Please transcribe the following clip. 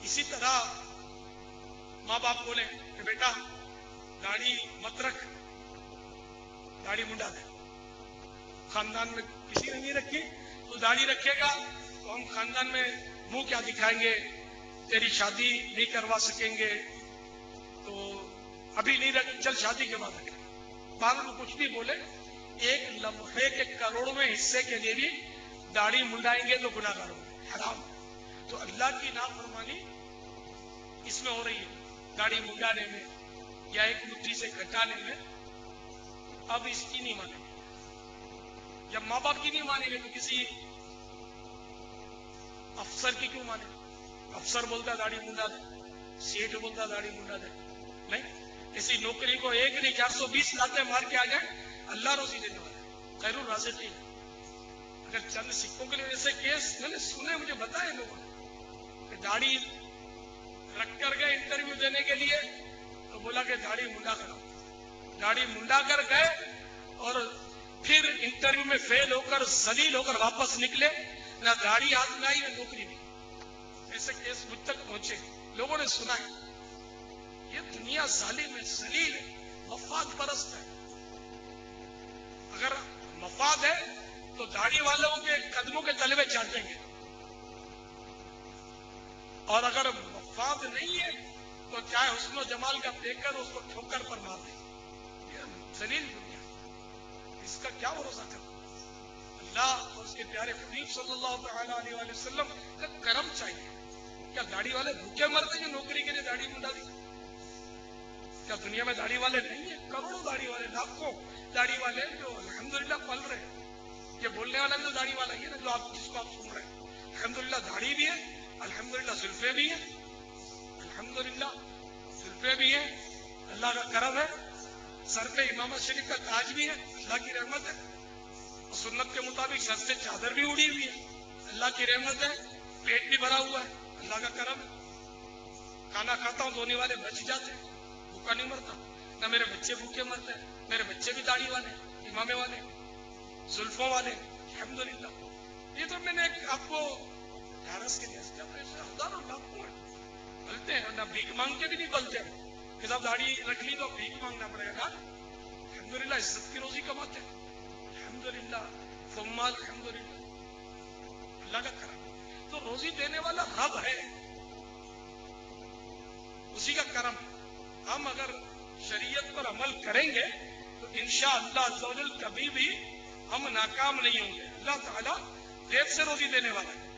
اسی طرح ماں باپ بولے کہ بیٹا داڑھی مت رکھ، داڑھی منڈا دے. خاندان میں کسی نے نہیں رکھی، تو داڑھی رکھے گا تو ہم خاندان میں منہ کیا دکھائیں گے، تیری شادی نہیں کروا سکیں گے، تو ابھی نہیں رکھ، چل شادی کے بعد رکھیں. باہر کو کچھ بھی بولے، ایک لمحے کے کروڑویں حصے کے لیے بھی داڑھی منڈائیں گے تو گناہ گار ہوں گے، حرام. تو اللہ کی نافرمانی اس میں ہو رہی ہے، داڑھی منڈانے میں یا ایک مٹھی سے گھٹانے میں. اب اس کی نہیں مانیں گے، جب ماں باپ کی نہیں مانیں گے تو کسی افسر کی کیوں مانیں گے؟ افسر بولتا داڑھی منڈا دے، سیٹ بولتا داڑھی منڈا دے. نہیں، کسی نوکری کو ایک نہیں 420 لاتے مار کے آ جائیں، اللہ روزی دینے والا ہے، خیر الرازقین. اگر چند سکوں کے لیے ایسے کیس میں نے سنے، مجھے بتائے لوگوں نے کہ داڑھی رکھ کر گئے انٹرویو دینے کے لیے تو بولا کہ داڑھی منڈا کرو. داڑھی منڈا کر گئے اور پھر انٹرویو میں فیل ہو کر ذلیل ہو کر واپس نکلے، نہ داڑھی ہاتھ میں آئی نہ نوکری بھی. ایسے کیس مجھ تک پہنچے، لوگوں نے سنا ہے. یہ دنیا ظالم ہے، ذلیل ہے، مفاد پرست ہے. اگر مفاد ہے تو داڑھی والوں کے قدموں کے تلے میں چاٹیں گے، اور اگر مفاد نہیں ہے تو چاہے حسن و جمال کا دے کر اس کو ٹھوکر پر مار دیں. یہ ذلیل دنیا، اس کا کیا بھروسہ کرنا؟ اللہ اور اس کے پیارے حبیب صلی اللہ تعالی علیہ وآلہ وسلم کا کرم چاہیے. کیا داڑھی والے بھوکے مرتے جو نوکری کے لیے داڑھی منڈا دی؟ کیا دنیا میں داڑھی والے نہیں ہیں؟ کروڑوں داڑھی والے، لاکھوں داڑھی والے جو الحمدللہ پل رہے ہیں. یہ بولنے والا بھی تو داڑھی والا ہی ہے نا، جو آپ جس کو آپ سن رہے ہیں. الحمدللہ داڑھی بھی ہے، الحمدللہ زلفیں بھی ہیں، الحمدللہ زلفیں بھی ہیں، اللہ کا کرم ہے. سر پہ امامت شریف کا تاج بھی ہے، اللہ کی رحمت ہے. سنت کے مطابق سر سے چادر بھی اڑی ہوئی ہے، اللہ کی رحمت ہے. پیٹ بھی بھرا ہوا ہے، اللہ کا کرم ہے. کھانا کھاتا ہوں دھونے والے بچ جاتے ہیں، بھوکا نہیں مرتا. نہ میرے بچے بھوکے مرتے ہیں، میرے بچے بھی داڑھی والے، امامے والے، زلفوں والے، الحمدللہ. یہ تو میں نے آپ کو ڈھارس کے لیے ہزاروں لاکھوں بلتے ہیں، نہ بھیک مانگ کے بھی نہیں بلتے ہیں کہ صاحب داڑھی رکھ لی تو بھیک مانگنا پڑے گا. الحمدللہ عزت کی روزی کماتے ہیں، الحمدللہ ثم الحمدللہ، اللہ کا کرم. تو روزی دینے والا رب ہے، اسی کا کرم. ہم اگر شریعت پر عمل کریں گے تو انشاءاللہ عز و جل کبھی بھی ہم ناکام نہیں ہوں گے. اللہ تعالیٰ دیر سے روزی دینے والا ہے.